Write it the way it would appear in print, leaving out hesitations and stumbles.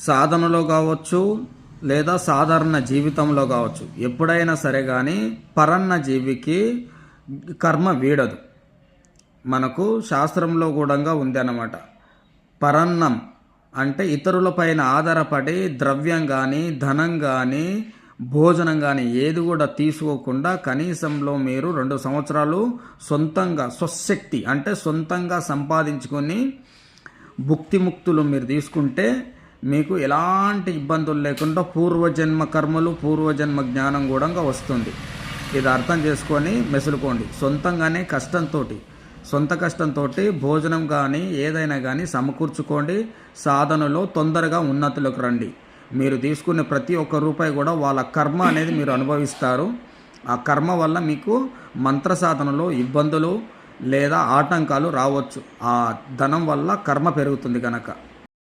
సాధనలో కావచ్చు లేదా సాధారణ జీవితంలో కావచ్చు, ఎప్పుడైనా సరే కానీ పరన్న జీవికి కర్మ వీడదు. మనకు శాస్త్రంలో కూడా ఉంది అన్నమాట. పరన్నం అంటే ఇతరులపైన ఆధారపడి ద్రవ్యం కానీ ధనం కానీ భోజనం కానీ ఏది కూడా తీసుకోకుండా కనీసంలో మీరు 2 సంవత్సరాలు సొంతంగా స్వశక్తి అంటే సొంతంగా సంపాదించుకొని భుక్తిముక్తులు మీరు తీసుకుంటే మీకు ఎలాంటి ఇబ్బందులు లేకుండా పూర్వజన్మ కర్మలు పూర్వజన్మ జ్ఞానం కూడా వస్తుంది. ఇది అర్థం చేసుకొని మెసులుకోండి. సొంతంగానే సొంత కష్టంతో భోజనం కానీ ఏదైనా కానీ సమకూర్చుకోండి. సాధనలో తొందరగా ఉన్నతులకు రండి. మీరు తీసుకునే ప్రతి ఒక్క రూపాయి కూడా వాళ్ళ కర్మ అనేది మీరు అనుభవిస్తారు. ఆ కర్మ వల్ల మీకు మంత్ర సాధనలో ఇబ్బందులు లేదా ఆటంకాలు రావచ్చు. ఆ ధనం వల్ల కర్మ పెరుగుతుంది కనుక